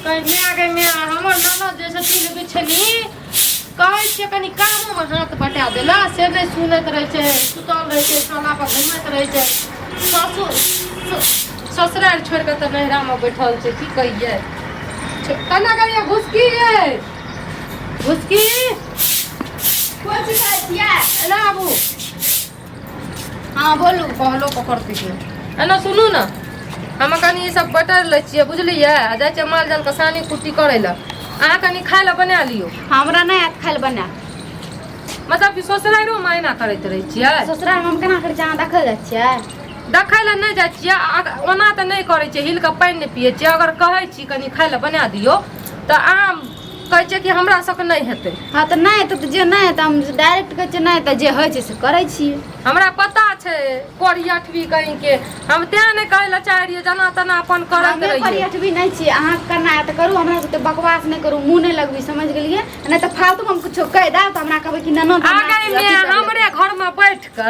कहीं आगे में हमर ननद जैसे चल बिछली कहै छियै कनी कामो में हाथ बटा देला से नहीं सुनत रहे छै सुतल रहे छै साला पर घुमैत रहे छै ससुराल छोड़ के त नहरा में बैठल छै की कहिए कना करिए घुसकी ये घुसकी कोई भी कहतिया एना आबू हां बोलू कहलो पकड़ती है एना सुनू ना हम कनी ई सब बटर ले छियै बुझलियै आ जाय छै माल जाल के सानी कुट्टी करे ला अहाँ कनी खाय ला बना लियो हमरा नहीं आत खाइल बना मतलब कि ससुरालो मायना करैत रहे छियै ससुराल में केना कर जान देखल जाय छियै देखै ला नहीं जाय छियै ओना त नहीं करै छियै हिल के पानी नहीं पियै छियै अगर कहै छी कनी खाय ला बना दियो त आम कहै छै कि हमरा सबके नहीं हेतै हां त नहीं त जे नहीं त हम डायरेक्ट कहै छै नहीं त जे होय छै से करै छी हमरा पता छै कोरी अठवी कहीं के हम त्या नहीं कहै ला चाह रहिए जना तना अपन करत रहिए कोरी अठवी नहीं छी अहाँ करना है त करू हमरा से बकवास नहीं करू मुंह नहीं लगबी समझ गेलिए नहीं त फालतू हम कुछो कह दा त हमरा कहबै कि ननद आगे में हमरे घर में बैठ के आ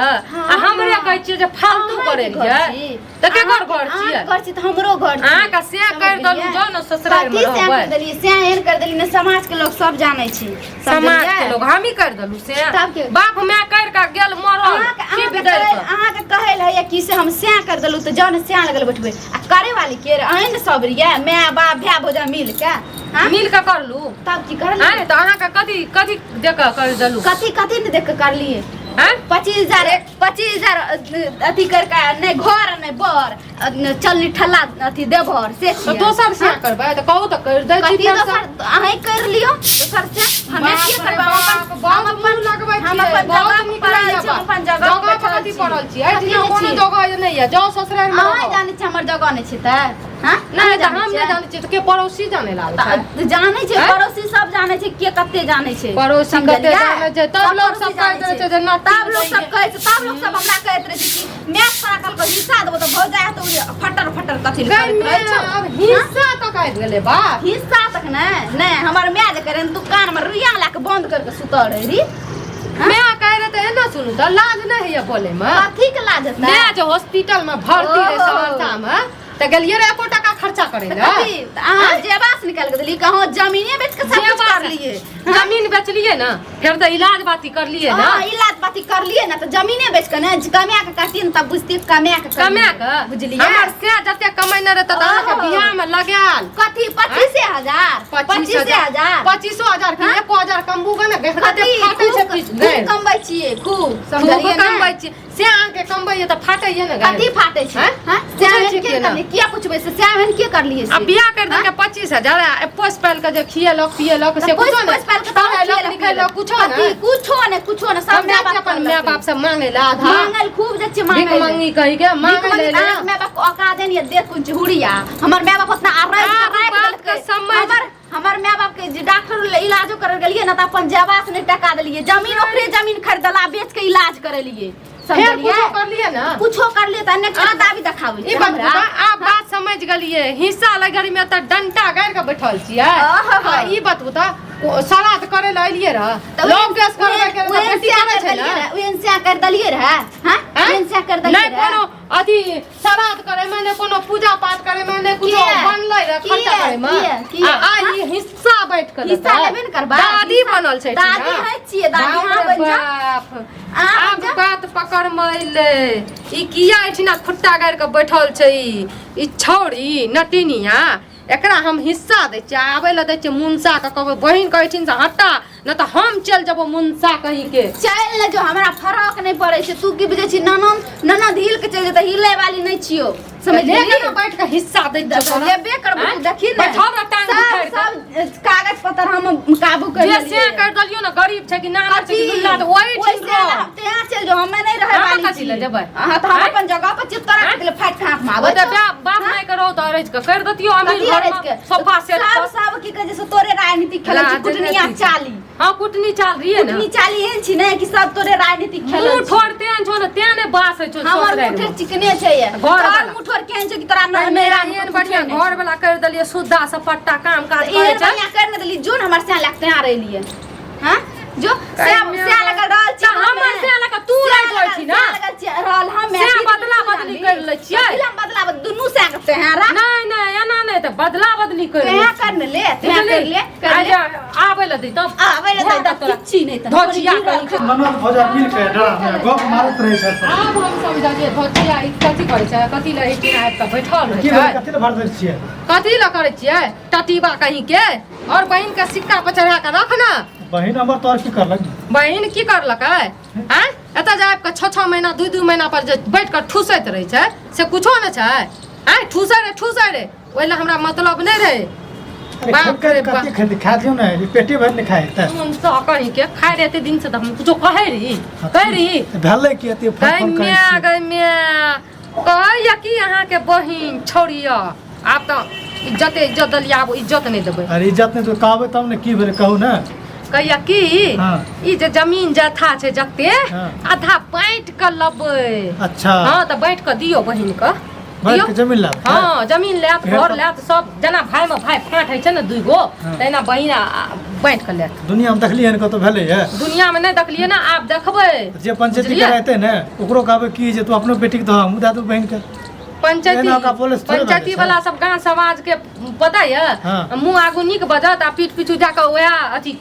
हमरे कहै छियै जे फालतू करे रहिए त के घर छियै घर छी त हमरो घर छी अहाँ का से कर दलु जो न ससुराल में रहबै कर देलिए से एहन कर देलिए न समाज के लोग सब जानै छी समाज के लोग हम ही कर दलु से तब के बाप मैं कर का गेल मरल अहाँ के कहै है कि से हम से कर दलु त जौन से लगल बैठबै आ करे वाली के अहन सब रिया माय बाप भाई भौजा मिल के मिल के करलू तब की करली हैं त अहाँ का कथि कथि देख कर दलु कथि कथि ने देख के करलिए हैं 25,000 अथी कर का नहीं घर नहीं बर चलनी ठल्ला अथी देभर से तो दोसर से करबै त कहू त कर दै छी दोसर अहीं कर लियो दोसर से हमें के करबा हम अपन लगबै हम अपन जगह पर छी अपन जगह पे कथि पड़ल छी एठी कोनो जगह नहीं है जाओ ससुराल में अहाँ जानै छी हमर जगह नहीं छै त हां नहीं त हम नहीं जानै छी त के पड़ोसी जाने लागे छै जानै छै पड़ोसी सब जानै छै के कते जानै छै पड़ोसी कते जानै छै तब लोग सब कहैत रहे छै जे ना तब लोग सब कहै छै तब लोग सब हमरा कहैत रहे छै कि मैं साकल को हिस्सा देबो त भौ जाय त फटर फटर कथि करैत रहे छै अब हिस्सा तक आबि गेलै बा हिस्सा तक नहीं हमर माय जे करे दुकान में रुइया ला के बंद करके सुतल रही मैं कह रहे थे ना सुनू त लाज नहीं है बोले में कथी के लाज है मैं जो हॉस्पिटल में भर्ती रहे सहरसा में त गेलिए रे 1 टका खर्चा करे ले अहाँ जेबास निकाल के देली कहो जमीने बेच के सब कुछ कर लिए जमीन बेच लिए ना फिर त इलाज बाती कर लिए ना हां इलाज बाती कर लिए ना त जमीने बेच के ना कमा के करती न तब बुझती कमा के बुझलिए हमर से जते कमाई न रहत त अहाँ के बियाह में लगाल कथी 25,000 25,000 की 1,000 कमबूगा ना बेहते फाटे छै पीछ खूब कमबै छिए खूब समझलिए ना कमबै छी से अहाँ के कमबै त फाटे ये ना कथी फाटे छै हां से किया पूछबे से श्यामन के कर लिए अब बियाह कर दे के 25,000 पोस पाल के जे खिएलक पिएलक से कुछ ना पोस पाल के तो निकलक कुछो ना सब अपन माय बाप से मांगे ला आधा मांगल खूब जे छै मांगे मांगी कहि के मांगे ले ले माय बाप को औकात नहीं देख कुछ हुड़िया हमर माय बाप उतना बात के समझ हमर माय बाप के जे डॉक्टर इलाजो कर गेलिए ना त अपन जवास नहीं टका देलिए जमीन ओकरे जमीन खरीदला बेच के इलाज करेलिए कुछो कर लिए ना कुछो कर लिए त ने खाता भी दिखावे ई आप बात समझ गलिए हिस्सा लगरी में त डंटा गाड़ के बैठल छियै ई बात बता सराद करे ला एलिए रह लोग केस करबे के त बेटी करे छै ना उनसे कर दलिए रह हां उनसे कर दलिए नहीं कोनो अथी सराद करे में कोनो पूजा पाठ करे में कुछो बनलै रे खर्चा करे में आ ई हिस्सा बैठ के हिस्सा लेबे न करबा दादी बनल छै दादी है छिए दादी हां बन जा आप बात पकड़ मइले ई किया एठिना खुट्टा गाड़ के बैठल छै ई छौरी नटिनिया एकरा हम हिस्सा दे छै आबै ल दे छै मुंसा के कहबै बहिन कहथिन से हटा न त हम चल जबो मुंसा कहीं के चल ले जो हमरा फरक नहीं पड़े छै तू की बुझे छी ननद हिल के चल जेता हिले वाली नहीं छियो समझ ले ना बैठ के हिस्सा दे छै लेबे करबो तू देखी ना बैठल टांग उठाड़ सब कागज पत्र हम काबू कर जे से कर दलियो ना गरीब छै कि ना छै कि लुल्ला त ओइ ठीक रह ते चल जो हम नहीं रहे वाली छी ले जेबै हां त हम अपन जगह पर चित्तर रख ले फाट फाट मारबो त बाप नहीं करो त रह के कर दतियो अमीर घर में सोफा सेट सब की कहे से तोरे राजनीति खेले छी कुटनिया चाली हां कुटनी चाल रही है ना कुटनी चाली एहन छी ने कि सब तोरे राजनीति खेले मुंह ठोरते छो न तेने बास छो हमर मुठे चिकने छै घर मुठोर केहन छै कि तोरा मेरा एहन बढ़िया घर वाला कर दलिए सुद्धा सपट्टा काम काज करे छै बढ़िया कर न दली जोन हमर से लगते आ रहलिए हां जो से लगा रहल छी हमर से लगा तू रह गई छी ना रहल हम से बदला बदली कर ले छियै बदला दुनू से करते हैं रा नहीं एना नहीं त बदला बदली कर कहाँ कर ले कर ले आबै ल दी तब आबै ले द किछि नहीं त धोचिया कर मनोज भौजा मिल के डरा में गप मारत रहे छै आब हम समझलिए धोचिया ई कथि करै छै कथि ल एक दिन आबि के बैठल की रहै छै कथि ल भर दै छियै कथी ल करै छियै टटीबा कहीं के और बहन के सिक्का पर चढ़ा के रख ना बहिन हमर तोर की करलक बहन की करलक है हैं एतऽ जाब के 6 महीना 2 महीना पर जे बैठ के ठूसैत रहे छै से कुछो न छै हैं ठूसै रे ओइला हमरा मतलब नहीं रहे बाप रे बाप कथि खा खा दियो ना पेटे भर नहीं खाए त मन सा कहीं के खाए रहते दिन से त हम कुछो कहे रही भेलै कि एते फोन गै मैं कहैया कि अहाँ के बहिन छोड़िया आप तो इज्जत दलिया आब इज्जत नहीं देबै अरे इज्जत नहीं तो कहबै तब ने की भेलै कहू ना कहिया की हाँ। ई जे जमीन जथा छै जते हाँ। आधा बांट के लबै अच्छा हाँ तो बांट के दियो बहिन के बांट के जमीन लाब हाँ जमीन लेत घर लेत सब जना भाई में भाई फाट है छै ने दुई गो हाँ। तहिना बहिन बांट के लेत दुनिया में देखलिए कतो भेलै है दुनिया में नहीं देखलिए ना आप देखबै जे पंचायती के रहते ने ओकरो कहबै की जे तू अपनो बेटी के दो हम दे दू बहन के एना का पुलिस थोड़े पंचायती बाजै छै। वाला सब गांव समाज के पता है हाँ। मुंह आगू नीक बजत आ पीठ पीछू जाके वह अथी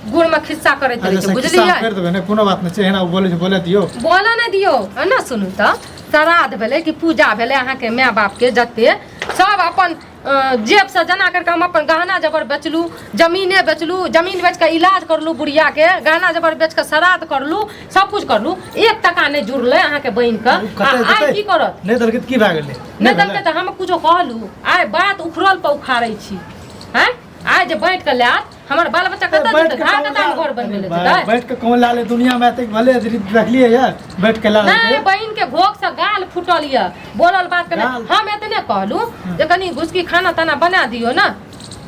गुड़ में खिस्सा करैत रहे छै बुझलियै कर देबै ने कोनो बात नहीं छै एना बोले दियो बोला नहीं दियो ना सुनू तो श्राद्ध भेलै कि पूजा भेलै अहाँ के माय बाप के जते सब अपन जेब से जना करके हम अपन गहना जबर बेचलू जमीने बेचलू जमीन बेच के इलाज करलू बुढ़िया के गहना जबर बेच के श्राद्ध करलू सब कुछ करलू 1 टका नहीं जुड़ले अहाँ के बहिन के आइ की करत नहीं देलकै की भए गेलै नहीं देलकै तो हम कुछो कहलू आइ बात उखड़ल पर उखाड़ै छी हैं आइ जे बैठ के लात हमर बाल बच्चा कतऽ जेतै घर कतऽ घर बनबै ले जेतै बैठ के कौन लाले दुनिया में एते भले देखलिए यार बैठ के लाले नहीं बहन के भोग से गाल फुटल ये बोलल बात के हम एतने कहलू जे कनी घुसकी खाना ताना बना दियो ना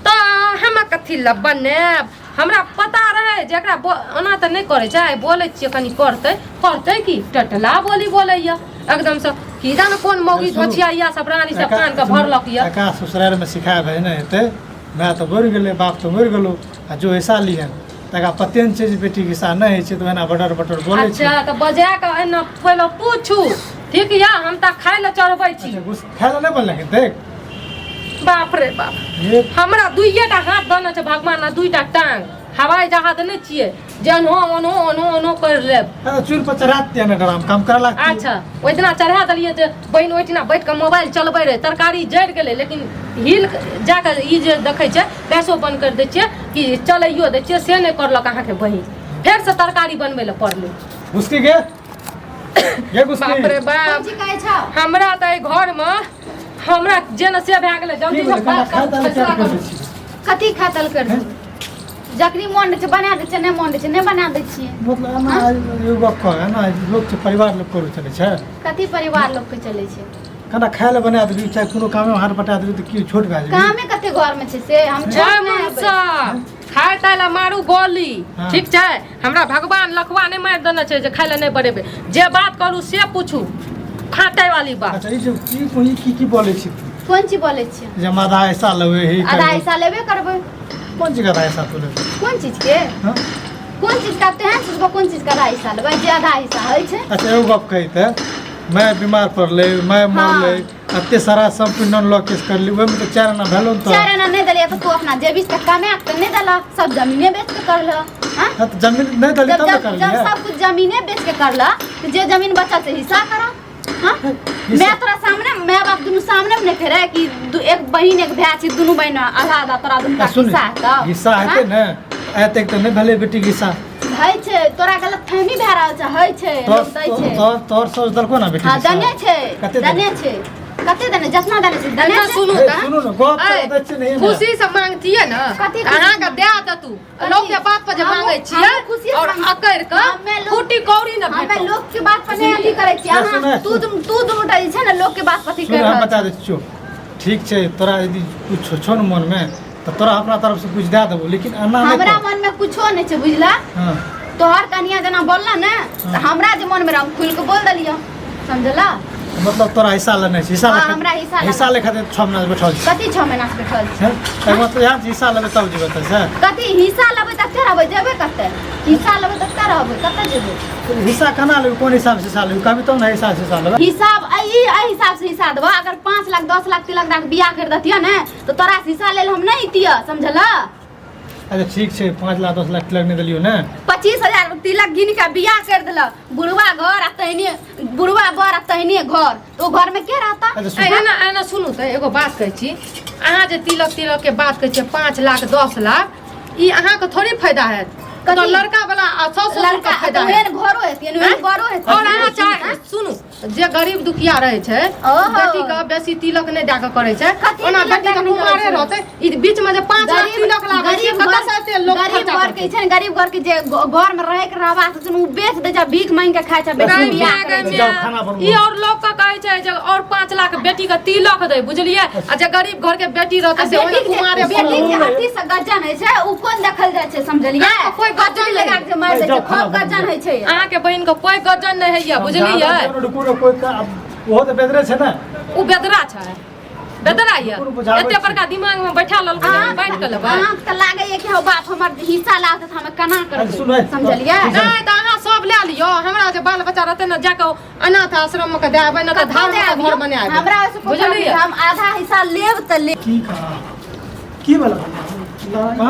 तो हम कथी ल बनाब हमरा पता रहे जे एकरा ओना त नहीं करे छै बोले छियै कनी करतै की टटला बोली बोलैया एकदम से की जाने कोन मौगी धोछिया या सब रानी सब कान के भरलक या का ससुराल में सिखाय भए ने हेतै मैं तो मर गेलै बाप तो मर गेलो आ जो ऐसा लिहन तका पते न छै जे बेटी के सा नहीं छै तो एना बटर बोले छै अच्छा तो बजा के एना पहले पूछू ठीक या हम त खाय ल चढ़बै छी खाय ल नहीं बनलै देख बाप रे बाप हमरा दुइटा हाथ देने छै भगवान ना 2टा टांग हवाई जहाज नहीं छिए जन हो ओनो कर लेब चूल पर चढ़ा दिया ना ड्राम काम करला अच्छा ओइ दिना चढ़ा देलिए जे बहिन ओइ दिना बैठ के मोबाइल चलबै रे तरकारी जड़ गेलै लेकिन हिल जाके ई जे देखै छै गैसो बंद कर दै छियै कि चलैयो दै छियै से नहीं करलक अहाँ के बहिन फेर से तरकारी बनबै ले पड़लै घुसकी के ये घुसकी बाप रे बाप जी कहै छ हमरा त ए घर में हमरा जेना से भए गेलै जल्दी कथी खातल कर दू जकरी मोन छै बना दै छै नहीं मोन दै छै नहीं बना दै छियै मतलब ना एगो गप कह ना लोग के परिवार लोग करू चले छै कथी परिवार लोग के चले छै खाना खाय ले बना देबी चाहे कोनो काम में हाथ बटा देबी तो की छोट भए जेबी कामे कते घर में छै से हम जय मनसा खाय ताय ला मारू गोली हाँ। ठीक छै हमरा भगवान लखवा नहीं मार देने छै जे खाय ला नहीं बनेबे जे बात करू से पूछू फाटै वाली बात अच्छा ई जो की बोले छी कोन चीज बोले छियै जे आधा ऐसा लेबे ही आधा हिस्सा लेबे करबै कौन चीज का आधा ऐसा तो लेबे कोन चीज के हां कोन चीज करते हैं सोचबो कोन चीज का आधा हिस्सा लेबै जे आधा हिस्सा होइ छै अच्छा एगो गप कहिते मैं बीमार पड़ले मैं मरले अत्ते सारा संपूर्ण लोग केस करली ओइ में तो 4 आना भेलो तो 4 आना नहीं दलिए तो तू अपना जे 20 टका में तो नहीं दला सब जमीने बेच के करला हां हां तो जमीन नहीं दली तब कर जब लिया सब कुछ जमीने बेच के करला तो जे जमीन बचा से हिस्सा करा हां मैं तोरा सामने मैं बाप दुनु सामने में नहीं कह रहा कि एक बहिन एक भाई छी दुनु बहिन आधा आधा तोरा दुनु का हिस्सा है हिस्सा हेते ने एते तो नहीं भेले बेटी के हिस्सा है छै तोरा गलत फहमी भए रहल छै है छै लोग दै छै तोर सोच दलको ना बेटी हां दने छै दने छै कते दने जितना दने छै दने ना छै सुनू त सुनो ना गप तो बच्चे नहीं खुशी से मांगतिए ना कथी अहाँ के दे दतू लोग के बात पर जे मांगे छिए और अकर के फूटी कौड़ी ना हमें भेटो लोग के बात पर नहीं अथी करे छी अहाँ तू दुनुटा जे छै ना लोग के बात पर अथी कर हम रहल बता दे छो ठीक छै तोरा यदि कुछ छो न मन में तो तोरा अपना तरफ से कुछ दे देबो लेकिन अन्ना नहीं हमरा मन में कुछो नहीं छै बुझला हां तोहर कनिया जना बोलला ना हमरा जे मन में हम खुल के बोल दलियो समझला मतलब तोरा हिस्सा लेने छै हिस्सा हाँ, लेके हमरा हिस्सा हिस्सा ले खातिर 6 महीना बैठल छै कथी 6 महीना से बैठल छी? हैं मतलब यहाँ हिस्सा लेबे तब जेबे त से कथी हिस्सा लेबै तब के रहबै जेबे कते हिस्सा लेबै तब के रहबै कते जेबै हिस्सा केना लेबे कोन हिसाब से हिस्सा लेबे कभी तो ना हिस्सा से हिस्सा लेबे हिसाब एहि हिसाब से हिस्सा देबो अगर 5 लाख 10 लाख 3 लाख तक बियाह कर दतिया ने तो तोरा से हिस्सा लेल हम नहीं दिया समझला। अच्छा ठीक छै 5 लाख 10 लाख तिलक नहीं देलियो ने 25,000 तिलक गिन के बियाह कर देला बुढ़वा घर आ तहने बुढ़वा बर आ तहने घर तो घर में के रहता। अच्छा एना सुनू त एगो बात कहै छी अहाँ जे तिलक के बात कहै छियै 5 लाख 10 लाख ई अहाँ के थोड़ी फायदा हैत तो कथी? लड़का वाला 100 लड़का का फायदा तो हैत। एहन घरो हेतै एहन बड़ो हेतै और अहाँ चाहे सुनू जे गरीब दुखिया रहे छै ओहो। बेटी के बेसी तिलक नहीं दे के करे छै कथी ओना तिलक बेटी के दे के नहीं कुमारे करै छै? रहते ई बीच में जे 5 लाख तिलक लागे छै कतऽ से एते लोग गरीब खर्चा घर के छै ने गरीब घर के जे घर में रह के रहबा से उ बेच दे जा भीख मांग के खाय छै बेटी नहीं, बियाह नहीं, करे नहीं, छै। जाओ खाना बनबो। ई और लोग का कहै छै जे और 5 लाख बेटी के तिलक दे बुझलिए आ जे गरीब घर के बेटी रहते से ओने कुमारे बेटी के बनल। हाथी से गज्जन है छै उ कोन देखल जाय छै समझलिए अहाँ कोई गज्जन लगा के मार दे छै खूब गज्जन है छै। अहाँ के बहन के कोई गजन नहीं है बुझलिए कोई ओहो तो बेदरे छै ना उ बेदरा छै बेदरा ये कुकुर बुझाबै एते छै। बड़का दिमाग में बैठा ललकै बांट के लेबै अहाँ त लागे ये कि हो बाप हमर हिस्सा लात हम केना अरे सुनो, करबै समझलिए। नहीं तो अहाँ सब ले लियो हमरा जे बाल बच्चा रहते ना जाके अनाथ आश्रम में के देबै ना तो धाम में घर बना देबै हमरा से बुझलिए हम आधा हिस्सा लेब त ले की कहा की बोला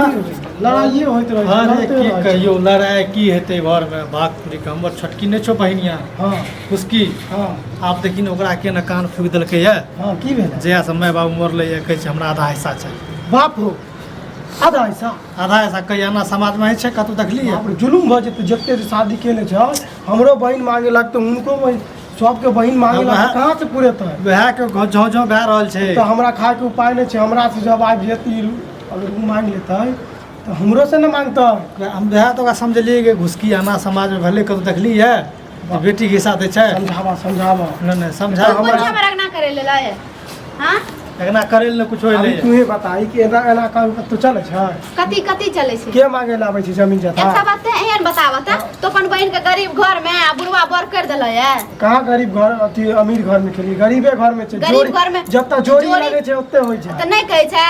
लड़ाइए होइत रहे अरे की कहियो लड़ाई की हेतै घर में भागपुरी के हमर छोटकी नहीं छौ बहिनिया हाँ उसकी हाँ आप देखिन ओकरा केना कान फूक देलकै ये हाँ की भेल जहिया से माय बाबू मरले ये कहै छै हमरा आधा हिस्सा छै बाप हो आधा हिस्सा आधा हिस्सा कहिया ना समाज में छै कतौ देखलियै बाप रे, जुलुम भऽ जेतै जते शादी केने छै हमरो बहिन मांगे लगतै हुनको बहिन सबके बहिन मांगे अब लगतै वएह- कहाँ से पूरेतै वएह के झौ झौ भए रहल छै तऽ हमरा खाए के उपाय नहीं छै हमरा से जब आबि जेती अगर उ मांग लेतै तऽ हमरो से न मांगतै। हम वएह तो ओकरा समझलियै कि घुसकी आना समाज में भेलै कतौ देखलियै बेटी के साथ छै समझावा समझावा नहीं समझा कुछ हमरा ना करे ले लाए हां एकना करे ले कुछ होय अभी नहीं तुहे बताई कि एना एना काम तो चले छै कथी कथी चले छै के मांगे ला आबै छै जमीन जथा एक सब बात एहन बतावत तो अपन बहन के गरीब घर में आ बुढ़वा बर कर देले है कहाँ गरीब घर अथी अमीर घर में खेली गरीबे घर में छै गरीब घर में- जब तक जोड़ी जोड़ी- लगे छै ओते होय छै तो नहीं कहे छै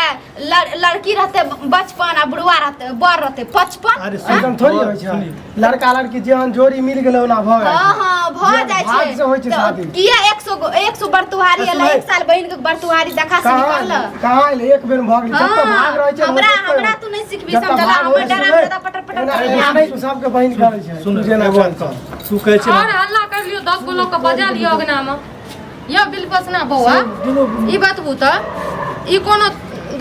लड़की रहते बचपन आ बुढ़वा रहते बर रहते 55 अरे एकदम थोड़ी होय छै लड़का लड़की जेहन जोड़ी मिल गेलै ओना भऽ गेल हाँ हाँ भ जे जाय भाग से होय छै छै शादी। तो किया 100 बरतुहारी एला सुनै। 1 साल बहन के बरतुहारी देखा से निकाल कहाँ एलै एक बेर भऽ गेलै जब तक भाग रहै छै हमरा ओते हमरा होय। तू नहीं सिखबी जब तक समझला भाग हमर होय छै, डरा सुनै। में पटर पटर एना- कर एना नहीं तू सबके बहिन करै छै सुन तू जेना एगो कर। तू कहै छै और हल्ला कर लियो 10 गो लोग के बजा लियो अगना में ये बिलपसना बौआ ई बतबू त ई कोनो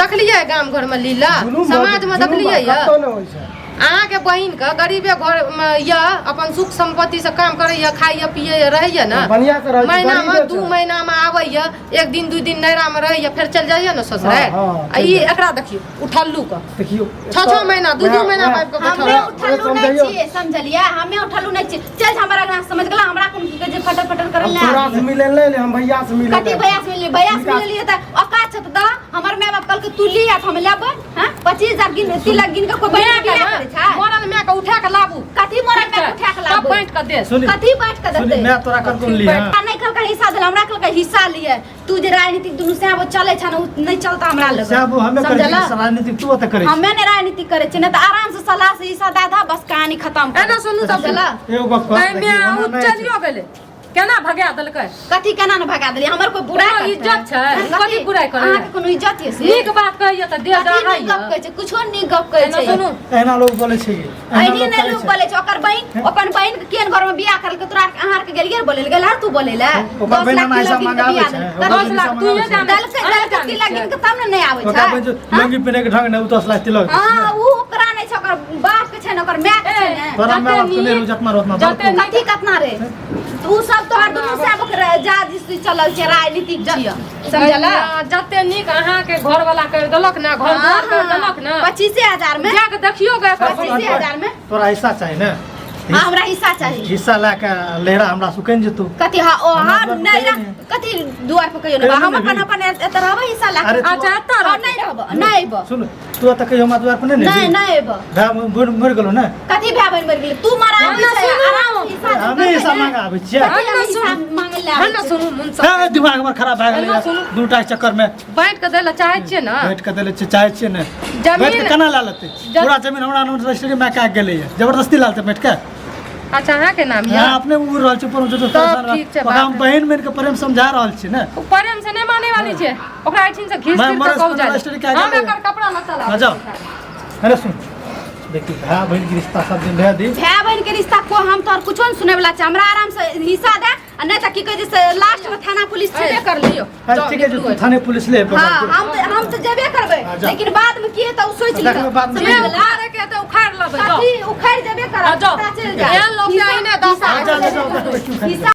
देखलियै गाम घर में लीला जुलुम भऽ समाज में जुलुम देखलियै कतौ ये नहि होय छै अहाँ के बहिन के गरीबे घर में ये अपन सुख संपत्ति से काम करैया खाइया पियैया रहैया ना बढ़िया से रहै छै, महीना गरीबे में छै। 2 महीना में आबैया 1 दिन 2 दिन नैरा में रहैया फिर चल जाइया ना ससुराल हाँ, हाँ, आ ई एकरा देखियो उठल्लू का देखियो 6 महीना 2 महीना में आबि के हमें बैठल उठलू नहीं छिए समझलिए हमें उठलू नहीं छिए चल हमरा गाना समझ गेला हमरा कोन के जे फटर फटर कर ले तोरा से मिले ले हम भैया से मिले कथी भैया से मिल लिए त औकात छ त हमर माय बाप कल के तू लिया हम लेबै हां 25000 गिन 3 लाख गिन के कोई बहिन बियाह करे छै मरल में के उठा के लाबू कथी मोरल में उठा के तब लाबू बांट के दे सुनी कथी बांट के सुनी देते मैं तोरा कर कोन ली हां नहीं कल का हिस्सा दे हमरा कल का हिस्सा लिए तू जे राजनीतिक दुनु से वो चले छ न नहीं चलता हमरा लग सब हमें करे छी राजनीति तू त करे छी हमें ने राजनीति करे छ न त आराम से सलाह से हिस्सा दे दा बस कहानी खत्म एना सुनू तब समझला एगो गप कर में चलियो गेले केना भगा देलकै कथी केना न भगा देली हमर कोई बुराई कोनो इज्जत छै कथी बुराई करे अहाँ के कोनो इज्जत है से नीक बात कहियो त दे कथी जा नीक गप कहै छै कुछो नीक गप कहै एना छै सुनू एना लोग बोले छै ऐनी ने लोग बोले छै ओकर बहिन अपन बहिन के केन घर में बियाह करल के तोरा अहाँ के गेलिए बोले गेल तू बोले ले ओकर बहिन हमरा ऐसा मंगाबै छै 10 लाख तू ये जान दल के तिला गिन के तब ने नहीं आवे ओकर बहिन छै जो लंगी पहने के ढंग ने 10 लाख तिलक हां ऊ ओकरा नहीं छै ओकर बाप के छै ने ओकर माय के छै ने तोरा में बाप के ले जतना रहतना जते कथी कतना रे तू सब तोहर दुनू से ओकरा जा जिस चलल छै राजनीतिक छिया समझला जते नीक अहाँ के घर वाला कर देलक ना घर द्वार कर देलक ना 25000 में जाके देखियो गे 25000 में तोरा हिस्सा चाहिए ना हाँ हमरा हिस्सा चाहिए हिस्सा ला के लेहरा हमरा सुकन जेतौ कथी हाँ ओ हमरा हाँ द्वार पर नहीं कहियो नहीं। कथी दुआर पर कहियो कहियो ना हम नहीं अपन भी। अपन एत रहबे हिस्सा ला अरे अच्छा एता और नहीं रहबो नहीं अइबो सुन तू त कहियो हमरा द्वार पर नहीं नहीं नहीं अइबो भाय मर गेलो ना कथी भाय बहन मर गेलै तू मारा हम ना सुनू। हमें हिस्सा मांगा आबै छियै हम ना सुनू। मांगे ले हम ना सुनू मुंसा ए, दिमाग हमर खराब भए हम ना गेलै सुनू। दूटा के चक्कर में बांट के दै ला चाहै छियै ना बैठ के देले चाहे छियै ने जमीन- बैठ के केना ला लेतै पूरा जमीन हमरा नाम रजिस्ट्री में का गेलै है जबरदस्ती लालते बैठ के अच्छा अहाँ के नाम यहाँ यऽ अपने उड़ रहल छै पर जो तब ठीक छै, बात हम है। बहन बहन के प्रेम समझा रहल छी ने प्रेम से नहीं माने वाली छै ओकरा एठिन से घीच मैं फिर मरस के कहू पर जाए रजिस्ट्री क्या हम करें? एकर कपड़ा लत्ता ला आ जाओ अरे सुन देखी भाई बहन के रिश्ता सब दिन रह दी भाय बहन के रिश्ता को हम तोर कुछो न सुने वाला छै हमरा आराम से हिस्सा दे आ नहीं त की कहे जैसे लास्ट में थाना पुलिस छेबे कर लियो ठीक है जो तू थाने पुलिस ले हाँ हम तो जेबे करबे हाँ, जाओ। लेकिन बाद में की है तो सोच देखो, लियो बाद में समझ की है। गेला उखाड़े के तो उखाड़ लेबै जाओ कथी उखड़ जेबे कर जाओ। चल एहन लोग के आइने दस जा जा जा हिस्सा